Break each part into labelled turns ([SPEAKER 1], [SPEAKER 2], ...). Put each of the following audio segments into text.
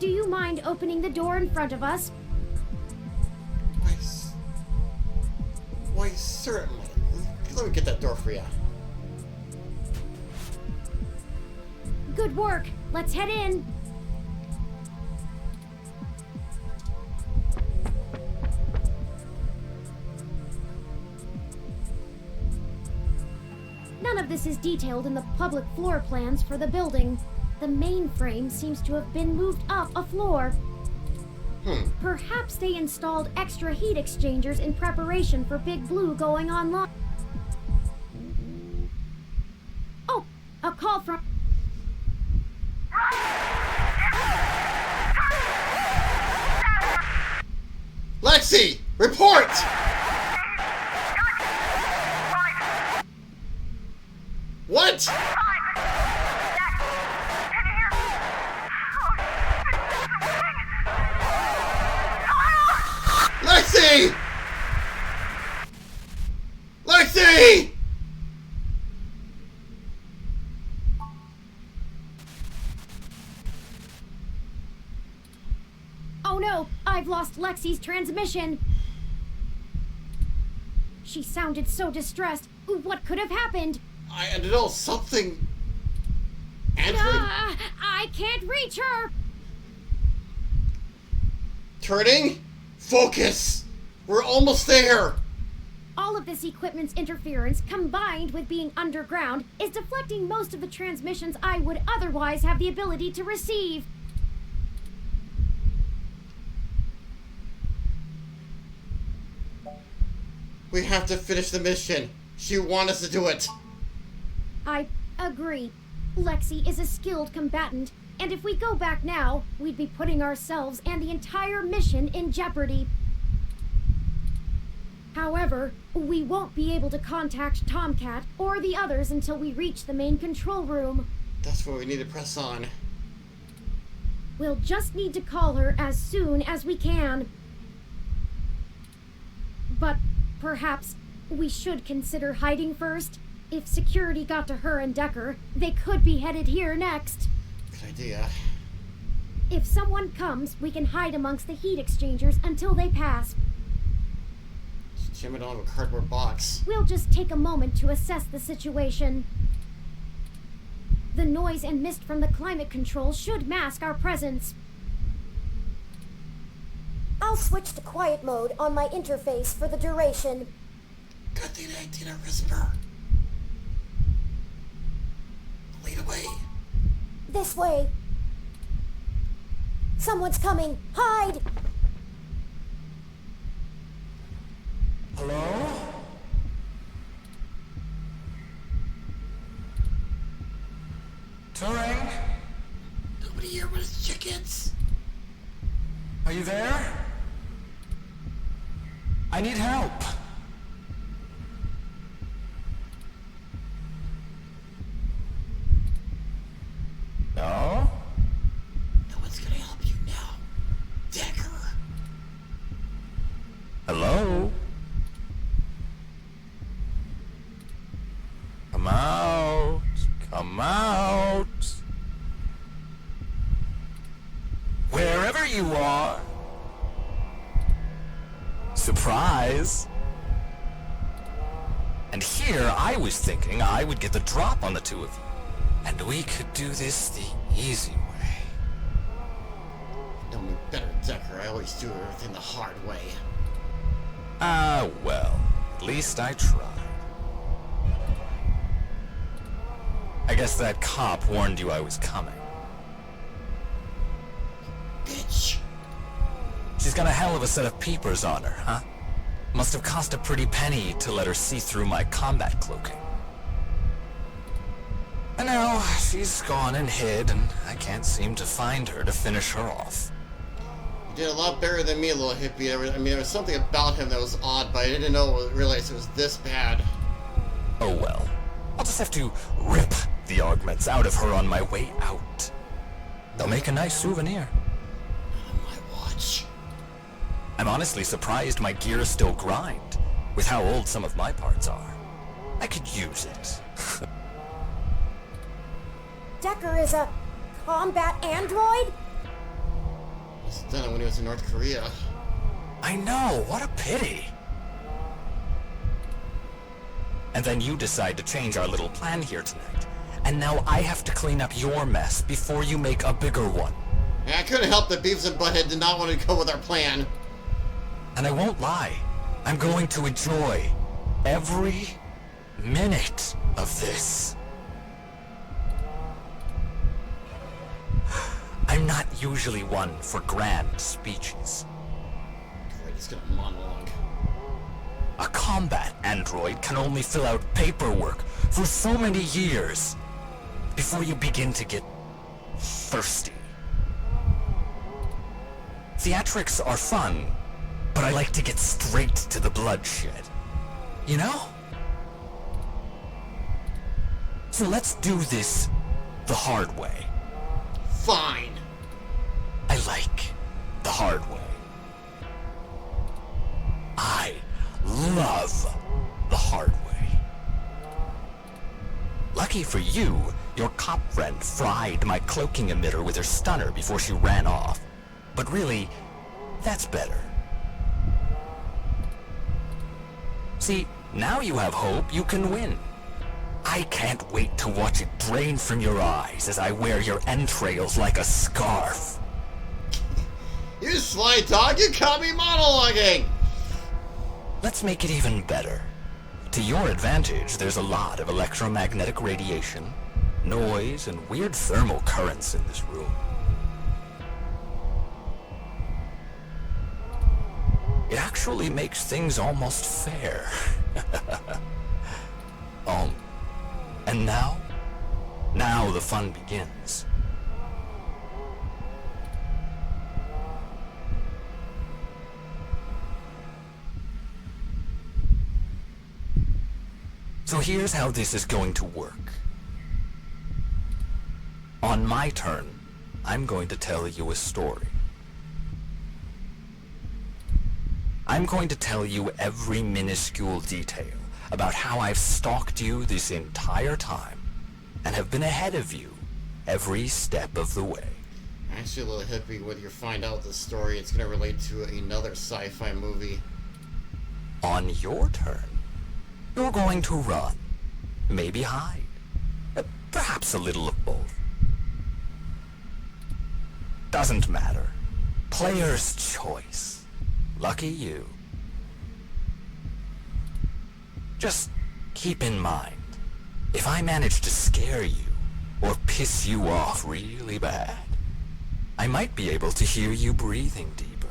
[SPEAKER 1] do you mind opening the door in front of us?
[SPEAKER 2] Why, certainly. Let me get that door for you.
[SPEAKER 1] Good work. Let's head in. None of this is detailed in the public floor plans for the building. The mainframe seems to have been moved up a floor. Perhaps they installed extra heat exchangers in preparation for Big Blue going online. Oh, a call from...
[SPEAKER 2] Lexi! Report! What? Lexi! Lexi!
[SPEAKER 1] Oh no, I've lost Lexi's transmission. She sounded so distressed. What could have happened?
[SPEAKER 2] I don't know, something... Android?
[SPEAKER 1] I can't reach her!
[SPEAKER 2] Turning? Focus! We're almost there!
[SPEAKER 1] All of this equipment's interference, combined with being underground, is deflecting most of the transmissions I would otherwise have the ability to receive.
[SPEAKER 2] We have to finish the mission. She wants us to do it.
[SPEAKER 1] I agree. Lexi is a skilled combatant, and if we go back now, we'd be putting ourselves and the entire mission in jeopardy. However, we won't be able to contact Tomcat or the others until we reach the main control room.
[SPEAKER 2] That's where we need to press on.
[SPEAKER 1] We'll just need to call her as soon as we can. But perhaps we should consider hiding first. If security got to her and Decker, they could be headed here next.
[SPEAKER 2] Good idea.
[SPEAKER 1] If someone comes, we can hide amongst the heat exchangers until they pass.
[SPEAKER 2] Just jam it onto a cardboard box.
[SPEAKER 1] We'll just take a moment to assess the situation. The noise and mist from the climate control should mask our presence. I'll switch to quiet mode on my interface for the duration.
[SPEAKER 2] Good thing I didn't whisper. Lead away.
[SPEAKER 1] This way. Someone's coming. Hide!
[SPEAKER 3] Hello? Turing?
[SPEAKER 2] Nobody here but his chickens.
[SPEAKER 3] Are you there? I need help. No?
[SPEAKER 2] No one's gonna help you now. Decker.
[SPEAKER 3] Hello? Come out. Come out. Wherever you are. Surprise. And here I was thinking I would get the drop on the two of you. And we could do this the easy way.
[SPEAKER 2] You know me better, Decker. I always do everything the hard way.
[SPEAKER 3] Well, at least I tried. I guess that cop warned you I was coming.
[SPEAKER 2] Bitch.
[SPEAKER 3] She's got a hell of a set of peepers on her, huh? Must have cost a pretty penny to let her see through my combat cloaking. And now, she's gone and hid, and I can't seem to find her to finish her off.
[SPEAKER 2] You did a lot better than me, little hippie. I mean, there was something about him that was odd, but I didn't realize it was this bad.
[SPEAKER 3] Oh well. I'll just have to rip the augments out of her on my way out. They'll make a nice souvenir.
[SPEAKER 2] On my watch.
[SPEAKER 3] I'm honestly surprised my gears still grind, with how old some of my parts are. I could use it.
[SPEAKER 1] Decker is a combat android?
[SPEAKER 2] Just done it when he was in North Korea.
[SPEAKER 3] I know, what a pity. And then you decide to change our little plan here tonight. And now I have to clean up your mess before you make a bigger one.
[SPEAKER 2] Yeah, I couldn't help that Beavis and Butthead did not want to go with our plan.
[SPEAKER 3] And I won't lie, I'm going to enjoy every minute of this. I'm not usually one for grand speeches.
[SPEAKER 2] Great, he's gonna monologue.
[SPEAKER 3] A combat android can only fill out paperwork for so many years before you begin to get thirsty. Theatrics are fun, but I like to get straight to the bloodshed. You know? So let's do this the hard way.
[SPEAKER 2] Fine.
[SPEAKER 3] I like the hard way. I love the hard way. Lucky for you, your cop friend fried my cloaking emitter with her stunner before she ran off. But really, that's better. See, now you have hope you can win. I can't wait to watch it drain from your eyes as I wear your entrails like a scarf.
[SPEAKER 2] You sly dog, you caught me monologuing!
[SPEAKER 3] Let's make it even better. To your advantage, there's a lot of electromagnetic radiation, noise, and weird thermal currents in this room. It actually makes things almost fair. And now? Now the fun begins. So here's how this is going to work. On my turn, I'm going to tell you a story. I'm going to tell you every minuscule detail about how I've stalked you this entire time and have been ahead of you every step of the way.
[SPEAKER 2] Actually, a little hippie, when you find out the story, it's going to relate to another sci-fi movie.
[SPEAKER 3] On your turn, you're going to run, maybe hide, perhaps a little of both. Doesn't matter. Player's choice. Lucky you. Just keep in mind, if I manage to scare you or piss you off really bad, I might be able to hear you breathing deeper.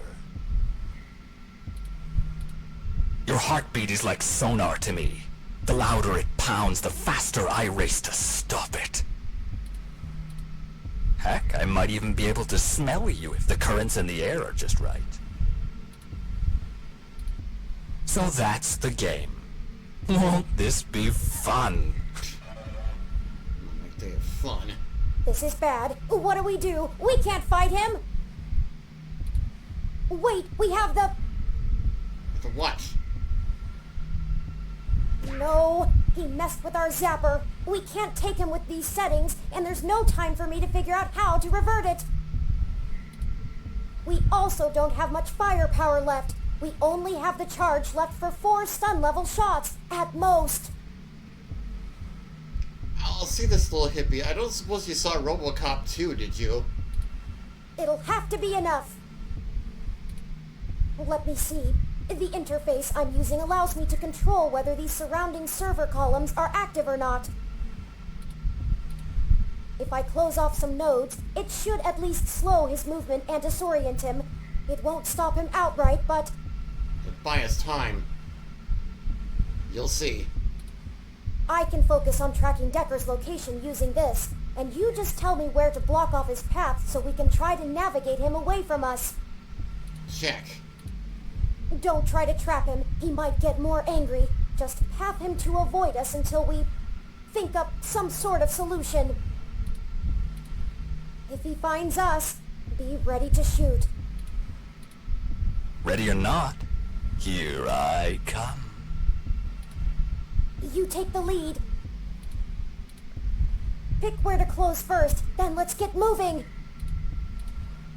[SPEAKER 3] Your heartbeat is like sonar to me. The louder it pounds, the faster I race to stop it. Heck, I might even be able to smell you if the currents in the air are just right. So that's the game. Won't this be fun?
[SPEAKER 2] Like they have fun.
[SPEAKER 1] This is bad. What do? We can't fight him. Wait, we have the...
[SPEAKER 2] The what?
[SPEAKER 1] No, he messed with our zapper. We can't take him with these settings, and there's no time for me to figure out how to revert it. We also don't have much firepower left. We only have the charge left for 4 stun-level shots, at most.
[SPEAKER 2] I'll see this little hippie. I don't suppose you saw RoboCop 2, did you?
[SPEAKER 1] It'll have to be enough. Let me see. The interface I'm using allows me to control whether these surrounding server columns are active or not. If I close off some nodes, it should at least slow his movement and disorient him. It won't stop him outright, but...
[SPEAKER 2] But buy us time. You'll see.
[SPEAKER 1] I can focus on tracking Decker's location using this, and you just tell me where to block off his path so we can try to navigate him away from us.
[SPEAKER 2] Check.
[SPEAKER 1] Don't try to trap him. He might get more angry. Just have him to avoid us until we think up some sort of solution. If he finds us, be ready to shoot.
[SPEAKER 3] Ready or not, here I come.
[SPEAKER 1] You take the lead. Pick where to close first, then let's get moving.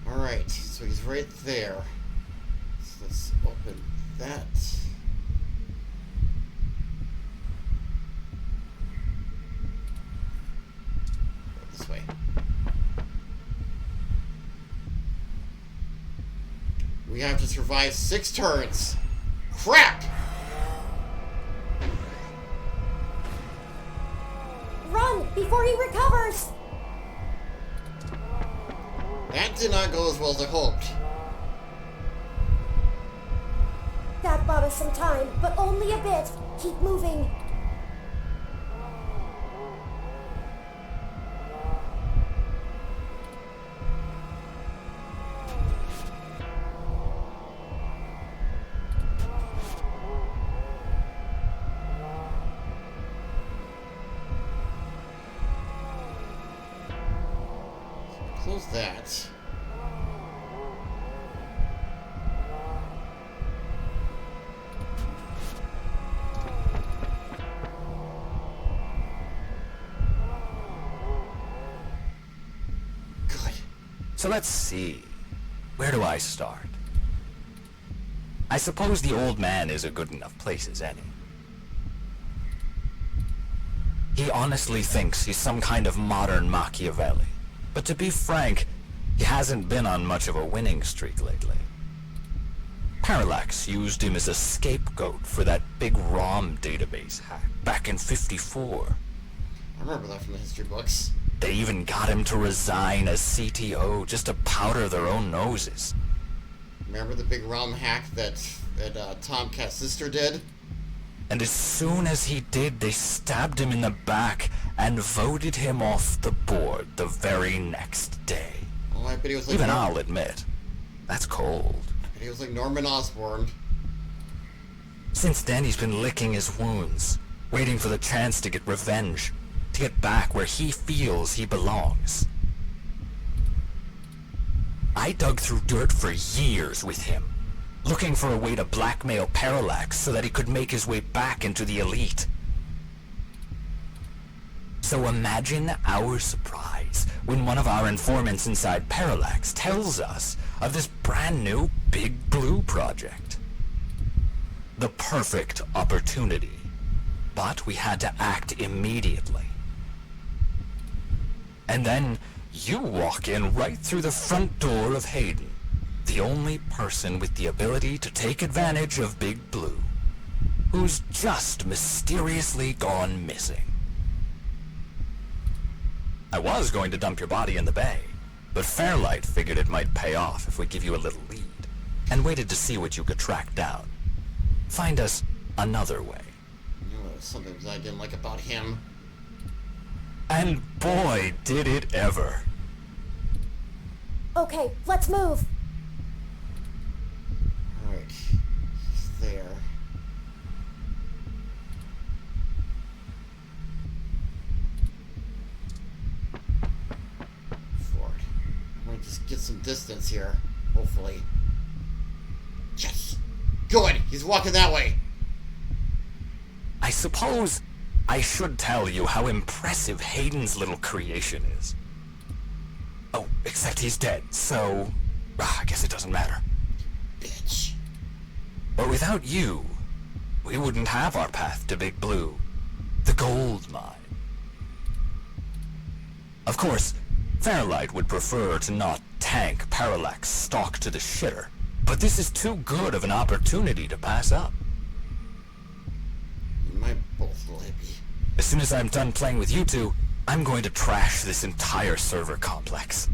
[SPEAKER 2] Alright, so he's right there. So let's open that. Go this way. We have to survive 6 turns. Crap!
[SPEAKER 1] Run before he recovers!
[SPEAKER 2] That did not go as well as I hoped.
[SPEAKER 1] That bought us some time, but only a bit. Keep moving.
[SPEAKER 2] Close that. Good.
[SPEAKER 3] So let's see. Where do I start? I suppose the old man is a good enough place as any. He honestly thinks he's some kind of modern Machiavelli. But to be frank, he hasn't been on much of a winning streak lately. Parallax used him as a scapegoat for that big ROM database hack back in '54.
[SPEAKER 2] I remember that from the history books.
[SPEAKER 3] They even got him to resign as CTO just to powder their own noses.
[SPEAKER 2] Remember the big ROM hack that Tomcat's sister did?
[SPEAKER 3] And as soon as he did, they stabbed him in the back and voted him off the board the very next day.
[SPEAKER 2] Oh, I bet he was like...
[SPEAKER 3] Even I'll admit, that's cold.
[SPEAKER 2] I bet he was like Norman Osborn.
[SPEAKER 3] Since then, he's been licking his wounds, waiting for the chance to get revenge, to get back where he feels he belongs. I dug through dirt for years with him, looking for a way to blackmail Parallax so that he could make his way back into the elite. So imagine our surprise when one of our informants inside Parallax tells us of this brand new Big Blue project. The perfect opportunity, but we had to act immediately. And then you walk in right through the front door of Hayden, the only person with the ability to take advantage of Big Blue, who's just mysteriously gone missing. I was going to dump your body in the bay, but Fairlight figured it might pay off if we give you a little lead, and waited to see what you could track down. Find us another way.
[SPEAKER 2] You know, something I didn't like about him.
[SPEAKER 3] And boy, did it ever.
[SPEAKER 1] Okay, let's move.
[SPEAKER 2] Alright, he's there. Forward. I'm gonna just get some distance here, hopefully. Yes! Good! He's walking that way!
[SPEAKER 3] I suppose I should tell you how impressive Hayden's little creation is. Oh, except he's dead, so I guess it doesn't matter.
[SPEAKER 2] Bitch.
[SPEAKER 3] But without you, we wouldn't have our path to Big Blue, the gold mine. Of course, Fairlight would prefer to not tank Parallax stock to the shitter, but this is too good of an opportunity to pass up.
[SPEAKER 2] You might both little hippie.
[SPEAKER 3] As soon as I'm done playing with you two, I'm going to trash this entire server complex.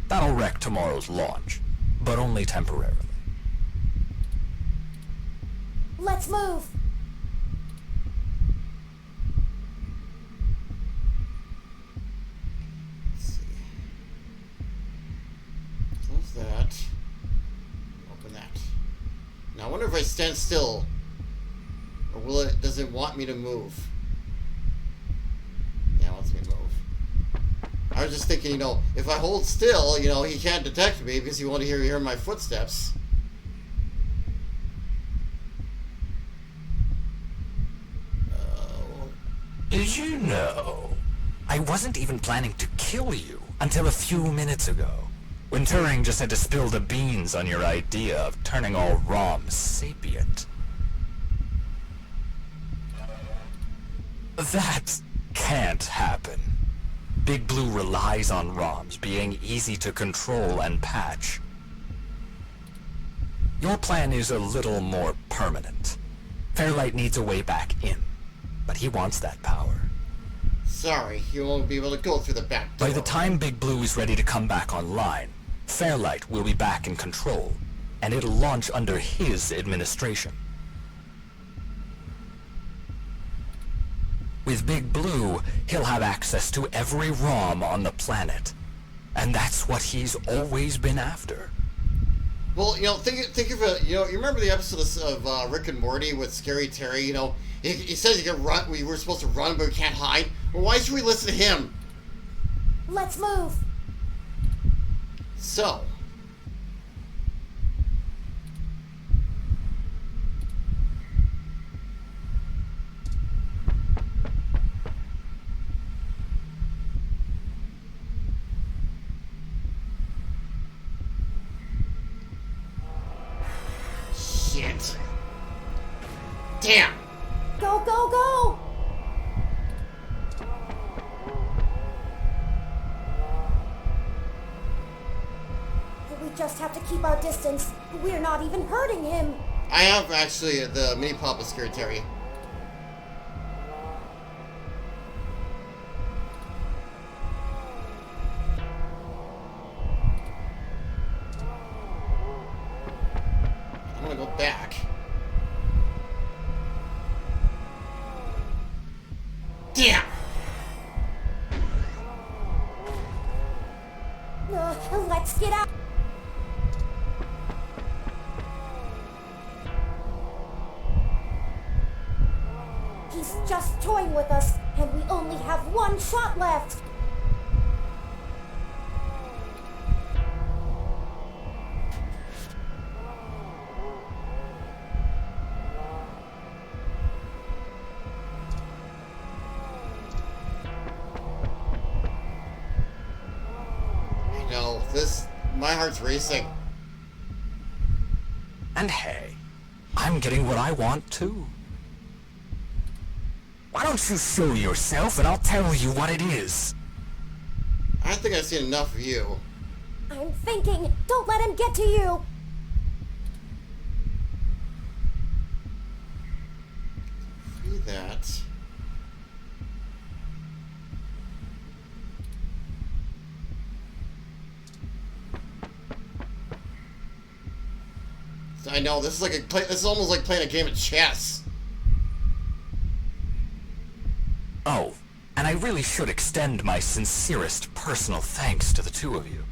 [SPEAKER 3] That'll wreck tomorrow's launch, but only temporarily.
[SPEAKER 1] Let's move.
[SPEAKER 2] Let's see. Close that. Open that. Now I wonder if I stand still, or does it want me to move? Yeah, it wants me to move. I was just thinking, if I hold still, he can't detect me because he won't hear my footsteps.
[SPEAKER 3] Did you know? I wasn't even planning to kill you until a few minutes ago. when Turing just had to spill the beans on your idea of turning all ROMs sapient. That can't happen. Big Blue relies on ROMs being easy to control and patch. Your plan is a little more permanent. Fairlight needs a way back in, but he wants that power.
[SPEAKER 2] Sorry, you won't be able to go through the back door.
[SPEAKER 3] By the time Big Blue is ready to come back online, Fairlight will be back in control, and it'll launch under his administration. With Big Blue, he'll have access to every ROM on the planet, and that's what he's always been after.
[SPEAKER 2] Well, think of it. You remember the episode of Rick and Morty with Scary Terry? He says you can run. We were supposed to run, but we can't hide. Well, why should we listen to him?
[SPEAKER 1] Let's move.
[SPEAKER 2] So. Shit. Damn.
[SPEAKER 1] Go, go, go! We just have to keep our distance. We're not even hurting him.
[SPEAKER 2] I have actually the mini pop of Scary Terry. I'm gonna go back. Damn!
[SPEAKER 1] Let's get out. He's just toying with us, and we only have one shot left.
[SPEAKER 2] My heart's racing.
[SPEAKER 3] And hey, I'm getting what I want too. Why don't you show yourself and I'll tell you what it is?
[SPEAKER 2] I think I've seen enough of you.
[SPEAKER 1] I'm thinking. Don't let him get to you.
[SPEAKER 2] Free that. I know, this is almost like playing a game of chess.
[SPEAKER 3] Oh, and I really should extend my sincerest personal thanks to the two of you.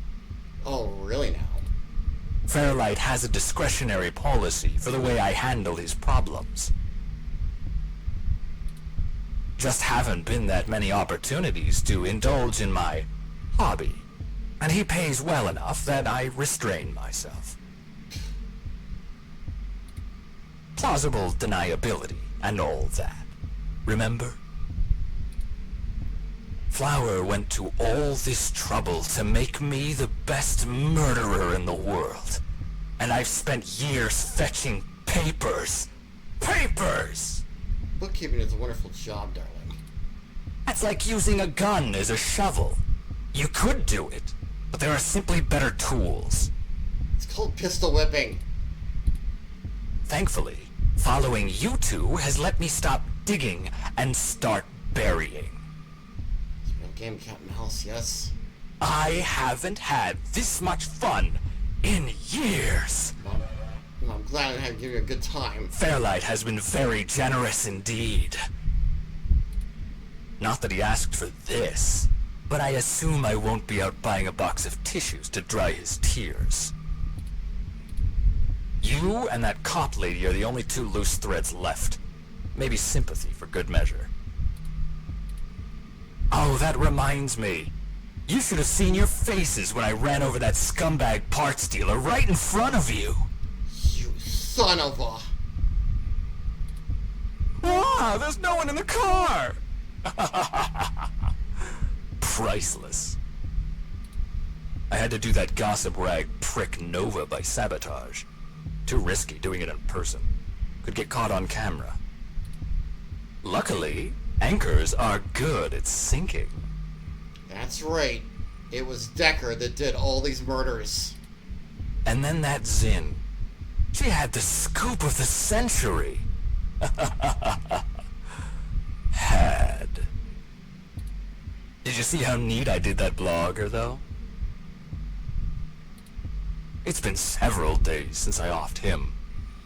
[SPEAKER 2] Oh, really now?
[SPEAKER 3] Fairlight has a discretionary policy for the way I handle his problems. Just haven't been that many opportunities to indulge in my hobby, and he pays well enough that I restrain myself. Plausible deniability and all that. Remember? Flower went to all this trouble to make me the best murderer in the world. And I've spent years fetching papers. Papers!
[SPEAKER 2] Bookkeeping is a wonderful job, darling.
[SPEAKER 3] That's like using a gun as a shovel. You could do it, but there are simply better tools.
[SPEAKER 2] It's called pistol whipping.
[SPEAKER 3] Thankfully, following you two has let me stop digging and start burying.
[SPEAKER 2] It's a real game, cat and mouse, yes.
[SPEAKER 3] I haven't had this much fun in years.
[SPEAKER 2] Well, I'm glad I had given you a good time.
[SPEAKER 3] Fairlight has been very generous indeed. Not that he asked for this, but I assume I won't be out buying a box of tissues to dry his tears. You and that cop lady are the only two loose threads left. Maybe sympathy for good measure. Oh, that reminds me. You should have seen your faces when I ran over that scumbag parts dealer right in front of you.
[SPEAKER 2] You son of a...
[SPEAKER 3] Ah, there's no one in the car! Priceless. I had to do that gossip rag prick Nova by sabotage. Too risky doing it in person. Could get caught on camera. Luckily, anchors are good at sinking.
[SPEAKER 2] That's right. It was Decker that did all these murders.
[SPEAKER 3] And then that Zin. She had the scoop of the century. Had. Did you see how neat I did that blogger, though? It's been several days since I offed him.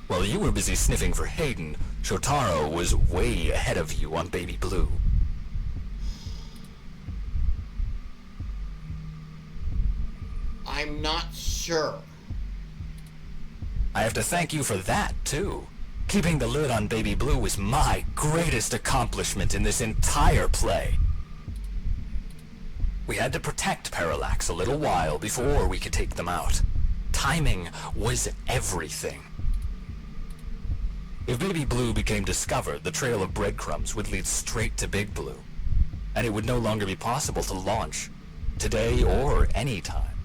[SPEAKER 3] While you were busy sniffing for Hayden, Shotaro was way ahead of you on Baby Blue.
[SPEAKER 2] I'm not sure.
[SPEAKER 3] I have to thank you for that, too. Keeping the lid on Baby Blue was my greatest accomplishment in this entire play. We had to protect Parallax a little while before we could take them out. Timing was everything. If Baby Blue became discovered, the trail of breadcrumbs would lead straight to Big Blue, and it would no longer be possible to launch, today or any time.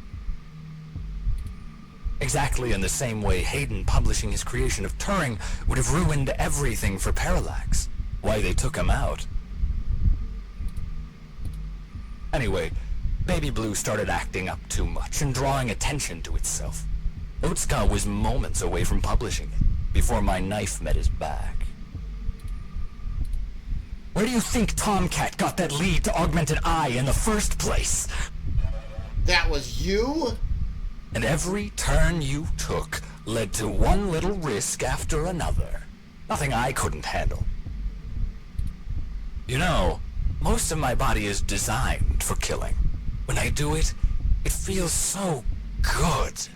[SPEAKER 3] Exactly in the same way Hayden publishing his creation of Turing would have ruined everything for Parallax. Why they took him out. Anyway, Baby Blue started acting up too much and drawing attention to itself. Otsuka was moments away from publishing it, before my knife met his back. Where do you think Tomcat got that lead to Augmented Eye in the first place?
[SPEAKER 2] That was you?
[SPEAKER 3] And every turn you took led to one little risk after another. Nothing I couldn't handle. You know, most of my body is designed for killing. When I do it, it feels so good.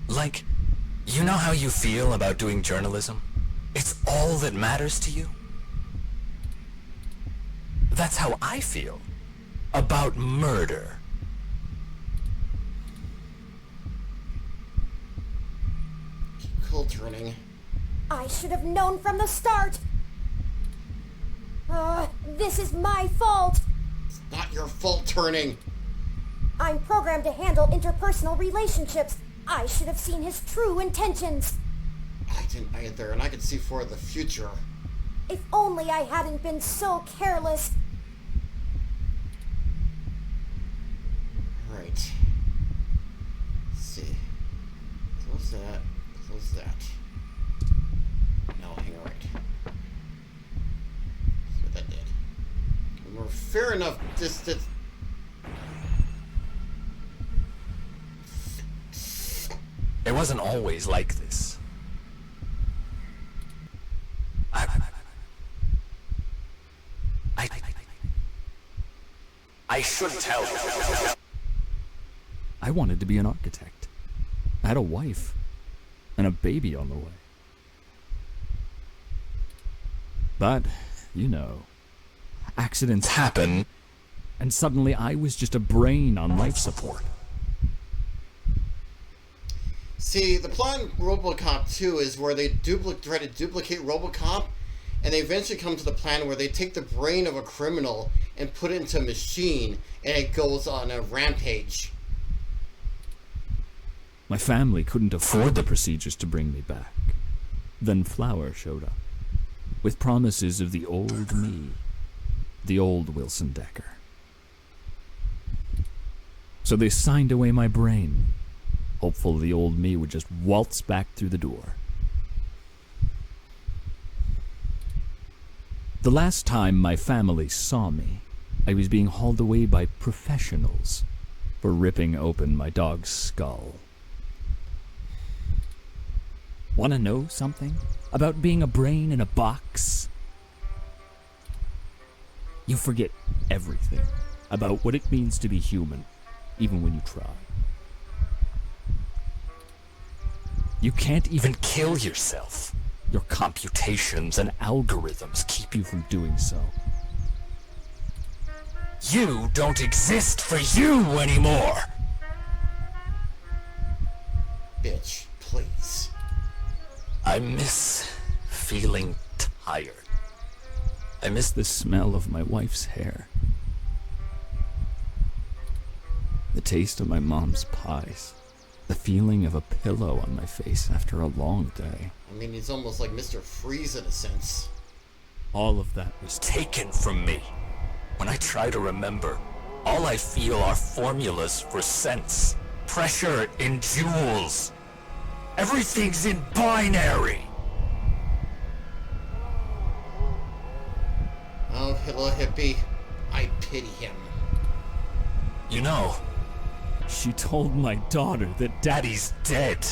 [SPEAKER 3] Like, you know how you feel about doing journalism? It's all that matters to you. That's how I feel about murder.
[SPEAKER 2] Cool turning.
[SPEAKER 1] I should have known from the start. This is my fault.
[SPEAKER 2] It's not your fault, turning.
[SPEAKER 1] I'm programmed to handle interpersonal relationships. I should have seen his true intentions.
[SPEAKER 2] I didn't either, and I could see for the future.
[SPEAKER 1] If only I hadn't been so careless.
[SPEAKER 2] Alright. Let's see. Close that. Close that. No, hang on, right. See what that did. When we're fair enough distance.
[SPEAKER 3] It wasn't always like this. I should tell you.
[SPEAKER 4] I wanted to be an architect. I had a wife and a baby on the way. But, you know, accidents happen, and suddenly I was just a brain on life support.
[SPEAKER 2] See, the plot in RoboCop 2 is where they try to duplicate RoboCop, and they eventually come to the plan where they take the brain of a criminal and put it into a machine, and it goes on a rampage.
[SPEAKER 4] My family couldn't afford the procedures to bring me back. Then Flower showed up, with promises of the old me, the old Wilson Decker. So they signed away my brain, hopeful the old me would just waltz back through the door. The last time my family saw me, I was being hauled away by professionals for ripping open my dog's skull. Want to know something about being a brain in a box? You forget everything about what it means to be human, even when you try. You can't even kill yourself. Your computations and algorithms keep you from doing so.
[SPEAKER 3] You don't exist for you anymore!
[SPEAKER 2] Bitch, please.
[SPEAKER 3] I miss feeling tired.
[SPEAKER 4] I miss the smell of my wife's hair. The taste of my mom's pies. The feeling of a pillow on my face after a long day.
[SPEAKER 2] I mean, he's almost like Mr. Freeze in a sense.
[SPEAKER 4] All of that was
[SPEAKER 3] Taken from me. When I try to remember, all I feel are formulas for sense. Pressure in joules. Everything's in binary.
[SPEAKER 2] Oh, little hippie. I pity him.
[SPEAKER 3] You know,
[SPEAKER 4] She told my daughter that
[SPEAKER 3] Daddy's dead.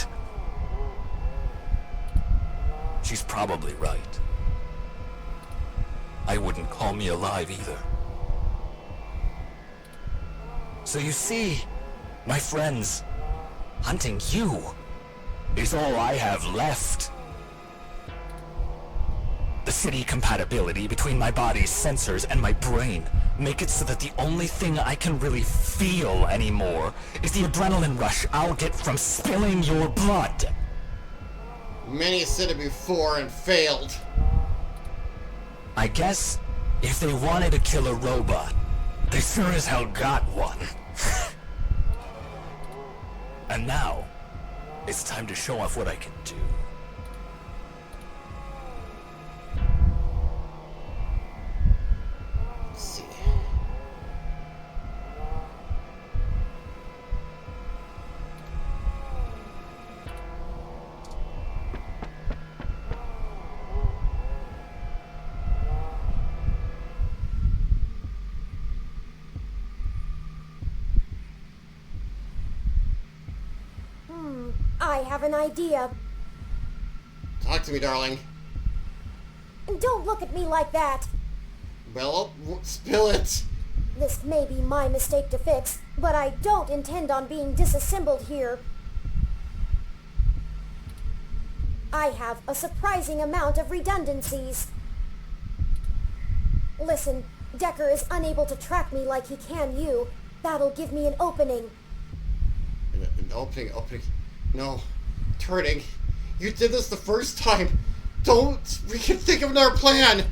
[SPEAKER 3] She's probably right. I wouldn't call me alive either. So you see, my friends, hunting you is all I have left. The shitty compatibility between my body's sensors and my brain make it so that the only thing I can really feel anymore is the adrenaline rush I'll get from spilling your blood.
[SPEAKER 2] Many said it before and failed.
[SPEAKER 3] I guess if they wanted to kill a robot, they sure as hell got one. And now, it's time to show off what I can do.
[SPEAKER 2] Let's see.
[SPEAKER 5] I have an idea.
[SPEAKER 2] Talk to me, darling.
[SPEAKER 5] And don't look at me like that.
[SPEAKER 2] Well, spill it.
[SPEAKER 5] This may be my mistake to fix, but I don't intend on being disassembled here. I have a surprising amount of redundancies. Listen, Decker is unable to track me like he can you. That'll give me an opening.
[SPEAKER 2] An opening. No. Turning. You did this the first time. Don't. We can think of another plan.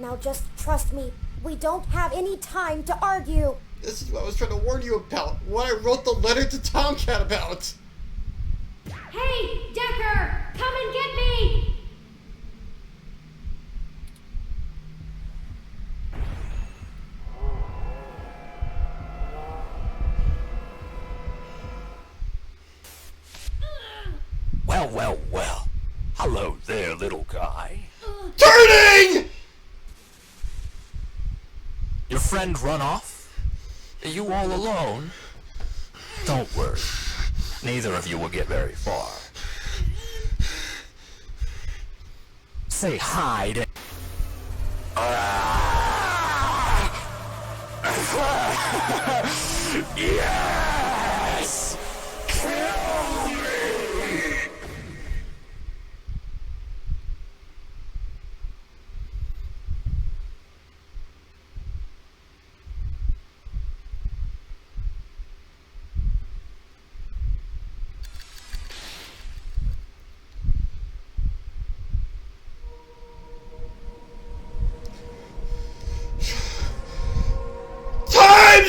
[SPEAKER 5] Now just trust me. We don't have any time to argue.
[SPEAKER 2] This is what I was trying to warn you about. What I wrote the letter to Tomcat about.
[SPEAKER 1] Hey, Decker! Come and get me!
[SPEAKER 3] Well. Hello there, little guy.
[SPEAKER 2] Turning!
[SPEAKER 3] Your friend run off? Are you all alone? Don't worry. Neither of you will get very far. Say hi to... Yes! Kill me!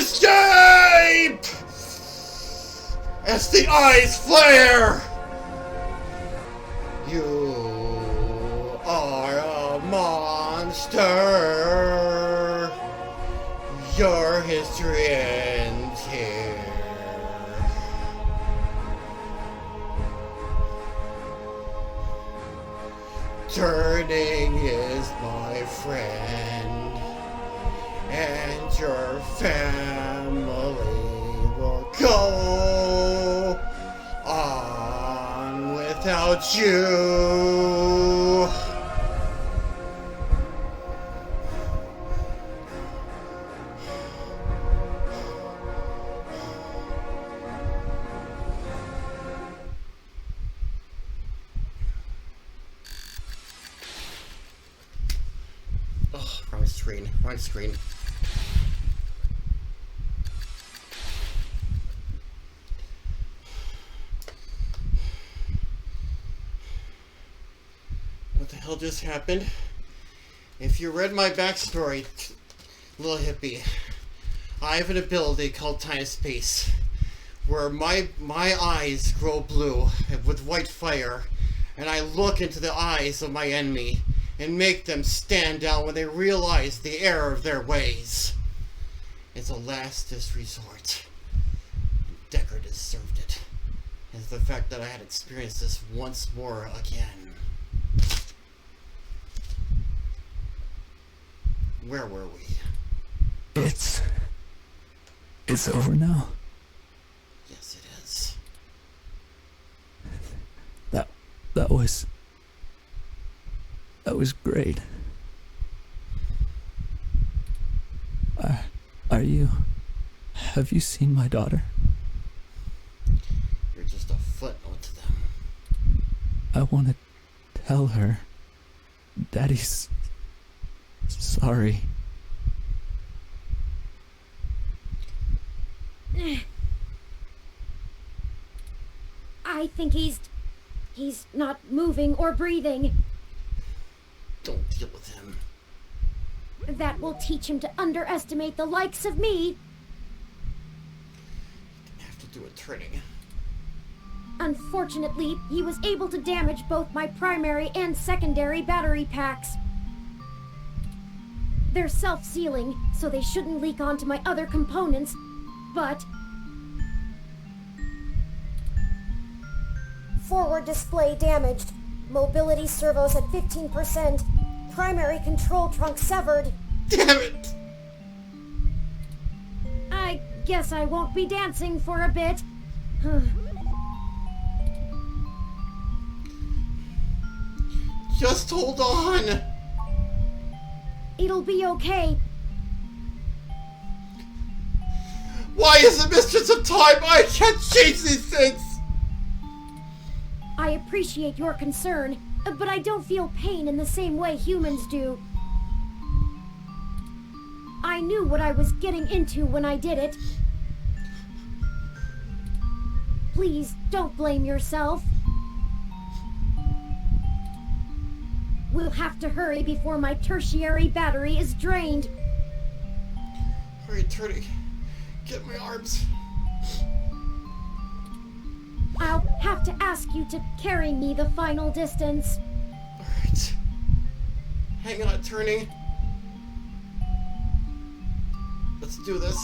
[SPEAKER 2] Timescape! As the eyes flare! You are a monster! Your history ends here. Turning is my friend, and your family will go on without you. Oh, wrong screen. What the hell just happened? If you read my backstory, little hippie, I have an ability called Time Space, where my eyes grow blue with white fire, and I look into the eyes of my enemy and make them stand down when they realize the error of their ways. It's a last resort. Decker deserved it. It's the fact that I had experienced this once more again. Where were we?
[SPEAKER 4] It's over now.
[SPEAKER 2] Yes, it is.
[SPEAKER 4] That was great. Have you seen my daughter?
[SPEAKER 2] You're just a footnote to them.
[SPEAKER 4] I want to tell her Daddy's sorry.
[SPEAKER 1] I think he's not moving or breathing.
[SPEAKER 2] Don't deal with him.
[SPEAKER 1] That will teach him to underestimate the likes of me.
[SPEAKER 2] I have to do a turning.
[SPEAKER 1] Unfortunately, he was able to damage both my primary and secondary battery packs. They're self-sealing, so they shouldn't leak onto my other components, but...
[SPEAKER 5] Forward display damaged. Mobility servos at 15%. Primary control trunk severed.
[SPEAKER 2] Damn it!
[SPEAKER 1] I guess I won't be dancing for a bit.
[SPEAKER 2] Just hold on!
[SPEAKER 1] It'll be okay.
[SPEAKER 2] Why is the Mistress of Time? I can't change these things!
[SPEAKER 1] I appreciate your concern, but I don't feel pain in the same way humans do. I knew what I was getting into when I did it. Please, don't blame yourself. We'll have to hurry before my tertiary battery is drained.
[SPEAKER 2] Hurry, Turdy. Get my arms.
[SPEAKER 1] I'll have to ask you to carry me the final distance.
[SPEAKER 2] Alright. Hang on, Turning. Let's do this.